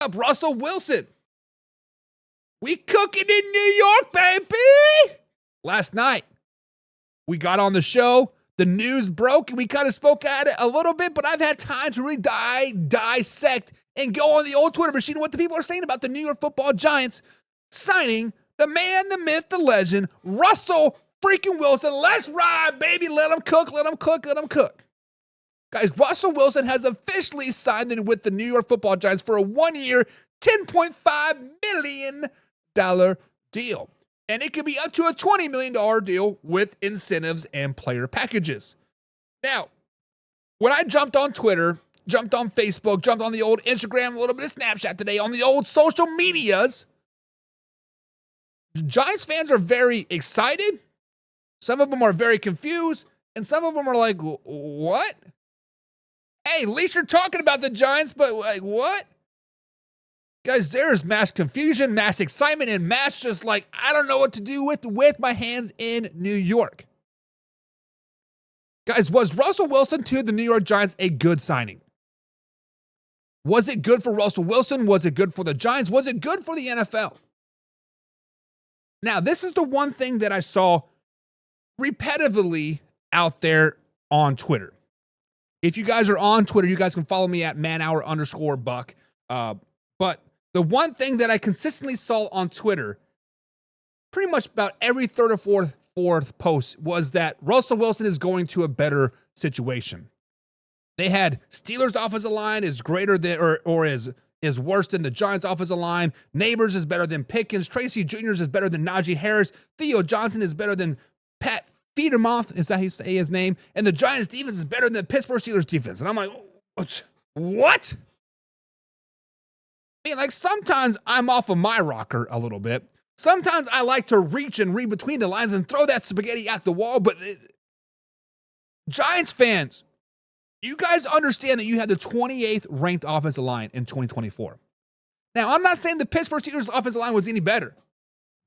Up, Russell Wilson. We cooking in New York, baby. Last night, we got on the show. The news broke, and we kind of spoke at it a little bit, but I've had time to really dissect and go on the old Twitter machine what the people are saying about the New York Football Giants signing the man, the myth, the legend, Russell freaking Wilson. Let's ride, baby. Let him cook, let him cook, let him cook. Guys, Russell Wilson has officially signed in with the New York Football Giants for a 1-year, $10.5 million deal. And it could be up to a $20 million deal with incentives and player packages. Now, when I jumped on Twitter, jumped on Facebook, jumped on the old Instagram, a little bit of Snapchat today, on the old social medias, Giants fans are very excited. Some of them are very confused. And some of them are like, what? Hey, at least you're talking about the Giants, but like, what? Guys, there's mass confusion, mass excitement, and mass just like, I don't know what to do with my hands in New York. Guys, was Russell Wilson to the New York Giants a good signing? Was it good for Russell Wilson? Was it good for the Giants? Was it good for the NFL? Now, this is the one thing that I saw repetitively out there on Twitter. If you guys are on Twitter, you guys can follow me at manhour_buck. But the one thing that I consistently saw on Twitter, pretty much about every third or fourth post, was that Russell Wilson is going to a better situation. They had Steelers' offensive line is greater than or is worse than the Giants' offensive line. Neighbors is better than Pickens. Tracy Jr. is better than Najee Harris. Theo Johnson is better than Pat Freiermuth. Is that how you say his name? And the Giants' defense is better than the Pittsburgh Steelers' defense. And I'm like, what? I mean, like, sometimes I'm off of my rocker a little bit. Sometimes I like to reach and read between the lines and throw that spaghetti at the wall. But Giants fans, you guys understand that you had the 28th ranked offensive line in 2024. Now, I'm not saying the Pittsburgh Steelers offensive line was any better.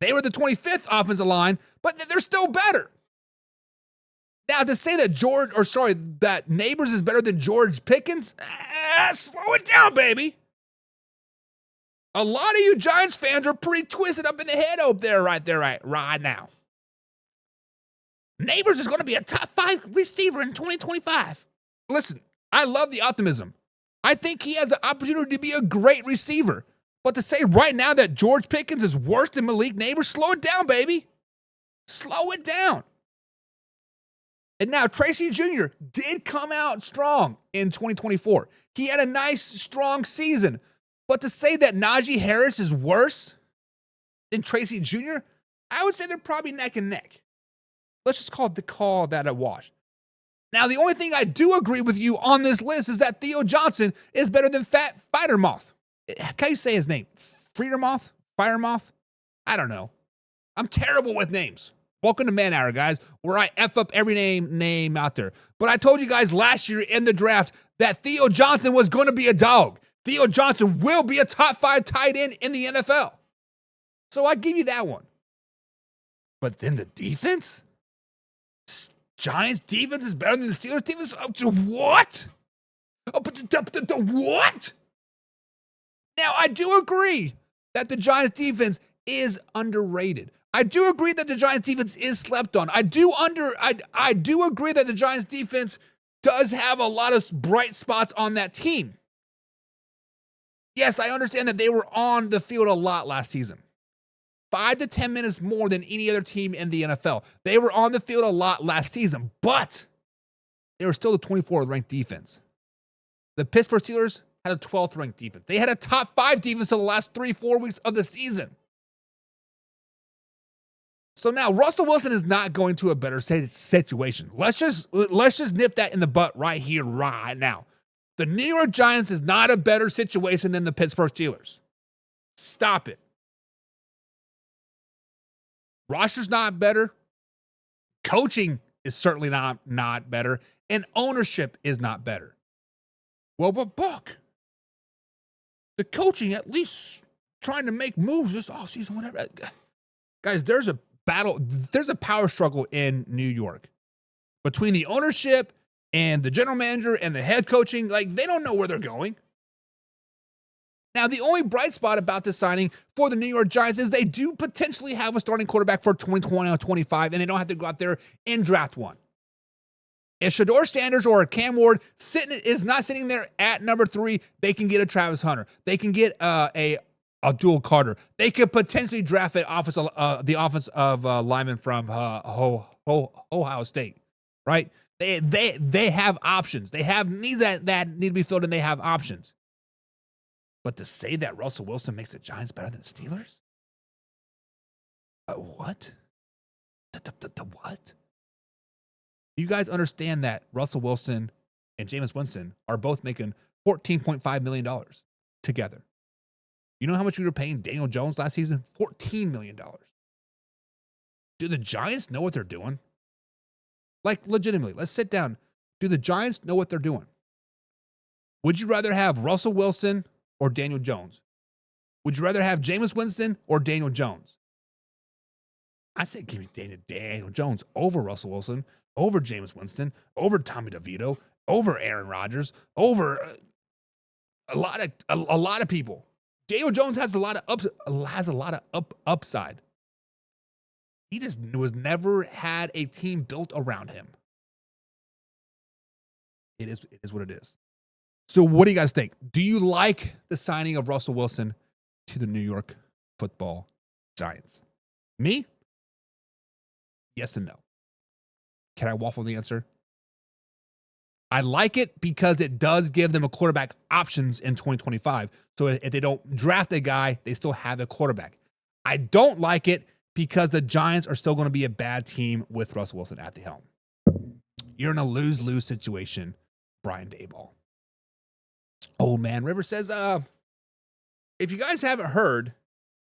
They were the 25th offensive line, but they're still better. Now, to say that that Neighbors is better than George Pickens, slow it down, baby. A lot of you Giants fans are pretty twisted up in the head up there right now. Neighbors is going to be a top 5 receiver in 2025. Listen, I love the optimism. I think he has the opportunity to be a great receiver. But to say right now that George Pickens is worse than Malik Neighbors, slow it down, baby. Slow it down. And now Tracy Jr. did come out strong in 2024. He had a nice, strong season. But to say that Najee Harris is worse than Tracy Jr., I would say they're probably neck and neck. Let's just call that a wash. Now, the only thing I do agree with you on this list is that Theo Johnson is better than Fat Freiermuth. Can you say his name? Freiermuth? I don't know. I'm terrible with names. Welcome to Man Hour, guys, where I F up every name out there. But I told you guys last year in the draft that Theo Johnson was going to be a dog. Theo Johnson will be a top 5 tight end in the NFL. So I give you that one. But then the defense? Giants defense is better than the Steelers defense? What? What? Now, I do agree that the Giants defense is underrated. I do agree that the Giants defense is slept on. I do agree that the Giants defense does have a lot of bright spots on that team. Yes, I understand that they were on the field a lot last season. 5 to 10 minutes more than any other team in the NFL. They were on the field a lot last season, but they were still the 24th ranked defense. The Pittsburgh Steelers had a 12th ranked defense. They had a top 5 defense in the last 3-4 weeks of the season. So now Russell Wilson is not going to a better situation. Let's just nip that in the butt right here, right now. The New York Giants is not a better situation than the Pittsburgh Steelers. Stop it. Roster's not better. Coaching is certainly not better. And ownership is not better. Well, but Buck, the coaching at least trying to make moves this offseason, whatever. Guys, there's a power struggle in New York between the ownership and the general manager and the head coaching. Like, they don't know where they're going. Now, the only bright spot about this signing for the New York Giants is they do potentially have a starting quarterback for 2020 or 25, and they don't have to go out there and draft one. If Shedeur Sanders or Cam Ward is not sitting there at number 3, they can get a Travis Hunter. They can get a Abdul Carter. They could potentially draft the offensive lineman from Ohio State, right? They have options. They have needs that need to be filled, and they have options. But to say that Russell Wilson makes the Giants better than the Steelers? What? What? You guys understand that Russell Wilson and Jameis Winston are both making $14.5 million together. You know how much we were paying Daniel Jones last season? $14 million. Do the Giants know what they're doing? Like, legitimately, let's sit down. Do the Giants know what they're doing? Would you rather have Russell Wilson or Daniel Jones? Would you rather have Jameis Winston or Daniel Jones? I say give me Daniel Jones over Russell Wilson, over Jameis Winston, over Tommy DeVito, over Aaron Rodgers, over a lot of people. Daniel Jones has a lot of upside. He just was never had a team built around him. It is what it is. So what do you guys think? Do you like the signing of Russell Wilson to the New York Football Giants? Me? Yes and no. Can I waffle the answer? I like it because it does give them a quarterback options in 2025. So if they don't draft a guy, they still have a quarterback. I don't like it because the Giants are still going to be a bad team with Russell Wilson at the helm. You're in a lose-lose situation, Brian Daboll. Old Man River says, if you guys haven't heard,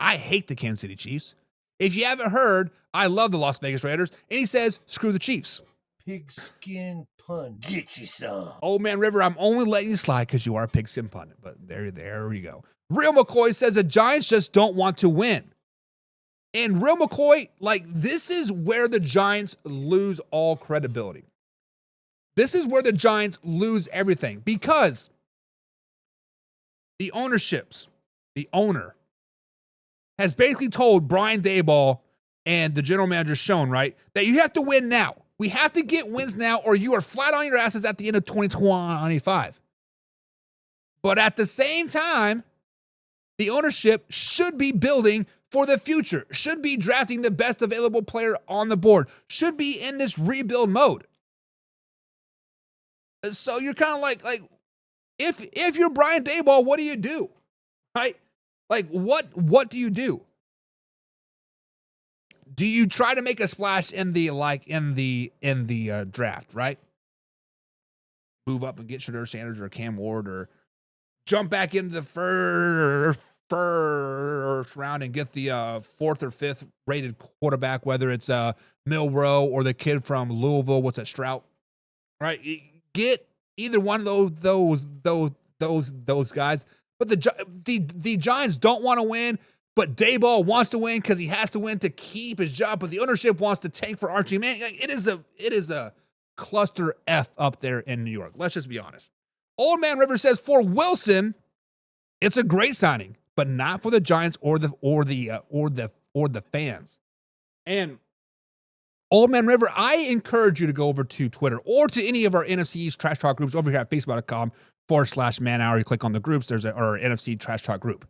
I hate the Kansas City Chiefs. If you haven't heard, I love the Las Vegas Raiders. And he says, screw the Chiefs. Pigskin pun. Get you some. Old Man River, I'm only letting you slide because you are a pigskin pundit. But there you go. Real McCoy says the Giants just don't want to win. And Real McCoy, like, this is where the Giants lose all credibility. This is where the Giants lose everything because the owner has basically told Brian Daboll and the general manager Schoen, right, that you have to win now. We have to get wins now or you are flat on your asses at the end of 2025. But at the same time, the ownership should be building for the future, should be drafting the best available player on the board, should be in this rebuild mode. So you're kind of like if you're Brian Daboll, what do you do? Right? Like what do you do? Do you try to make a splash in the draft, right? Move up and get Shedeur Sanders or Cam Ward or jump back into the first round and get the 4th or 5th rated quarterback, whether it's Milroe or the kid from Louisville, what's that, Stroud? Right? Get either one of those guys. But the Giants don't want to win, but Daboll wants to win because he has to win to keep his job. But the ownership wants to tank for Archie Manning. It is a cluster F up there in New York. Let's just be honest. Old Man River says for Wilson, it's a great signing, but not for the Giants or the fans. And Old Man River, I encourage you to go over to Twitter or to any of our NFC East Trash Talk groups over here at Facebook.com/Man Hour. You click on the groups. There's our NFC Trash Talk group.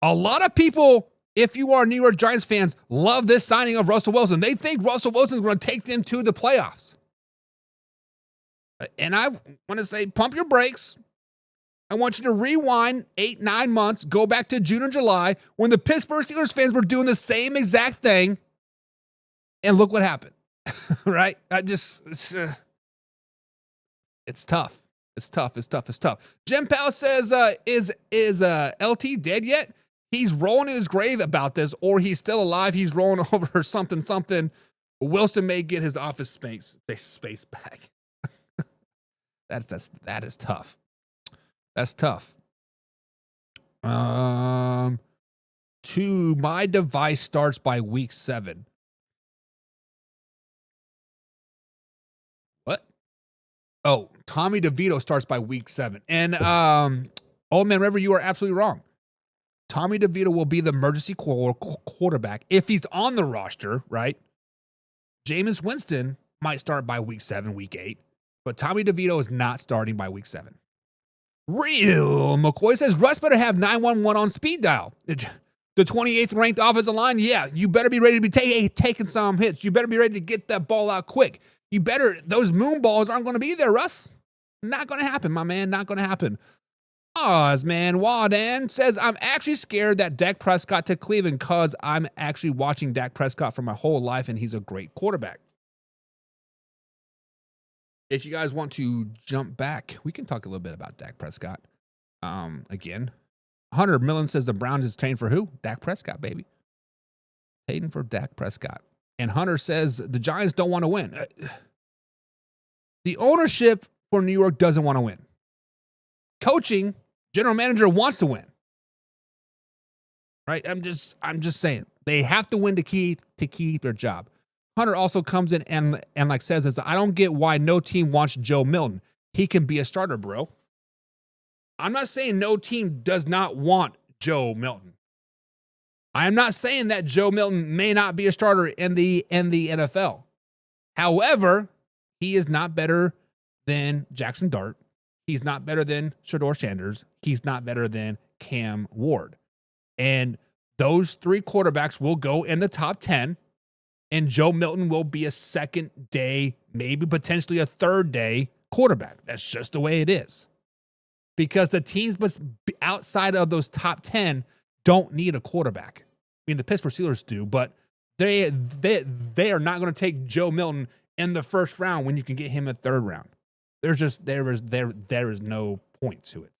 A lot of people, if you are New York Giants fans, love this signing of Russell Wilson. They think Russell Wilson is going to take them to the playoffs. And I want to say, pump your brakes. I want you to rewind 8-9 months, go back to June or July when the Pittsburgh Steelers fans were doing the same exact thing. And look what happened, right? It's tough. It's tough. Jim Powell says, is LT dead yet? He's rolling in his grave about this, or he's still alive. He's rolling over something. Wilson may get his office space back. That is tough. That's tough. To my device starts by week 7. What? Oh, Tommy DeVito starts by week 7. And Old Man River, you are absolutely wrong. Tommy DeVito will be the emergency quarterback if he's on the roster, right? Jameis Winston might start by week 7, week 8, but Tommy DeVito is not starting by week 7. Real McCoy says Russ better have 911 on speed dial. The 28th ranked offensive line, yeah, you better be ready to be taking some hits. You better be ready to get that ball out quick. Those moon balls aren't going to be there, Russ. Not going to happen, my man. Not going to happen. Man, Wadan says, I'm actually scared that Dak Prescott to Cleveland because I'm actually watching Dak Prescott for my whole life, and he's a great quarterback. If you guys want to jump back, we can talk a little bit about Dak Prescott. Again, Hunter Millen says the Browns is trained for who? Dak Prescott, baby. Hayden for Dak Prescott. And Hunter says the Giants don't want to win. The ownership for New York doesn't want to win. Coaching, general manager wants to win. Right? I'm just saying. They have to win to keep their job. Hunter also comes in and like says this, I don't get why no team wants Joe Milton. He can be a starter, bro. I'm not saying no team does not want Joe Milton. I am not saying that Joe Milton may not be a starter in the NFL. However, he is not better than Jackson Dart. He's not better than Shedeur Sanders. He's not better than Cam Ward. And those 3 quarterbacks will go in the top 10, and Joe Milton will be a second day, maybe potentially a third day quarterback. That's just the way it is. Because the teams outside of those top 10 don't need a quarterback. I mean, the Pittsburgh Steelers do, but they are not going to take Joe Milton in the first round when you can get him in the third round. There is no point to it.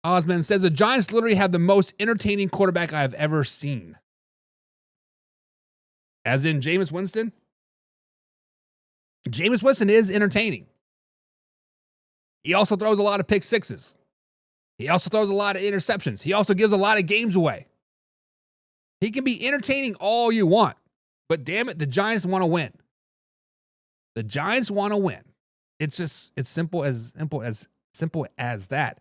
Osman says the Giants literally have the most entertaining quarterback I've ever seen. As in Jameis Winston? Jameis Winston is entertaining. He also throws a lot of pick sixes. He also throws a lot of interceptions. He also gives a lot of games away. He can be entertaining all you want, but damn it, the Giants want to win. The Giants want to win. It's simple as that.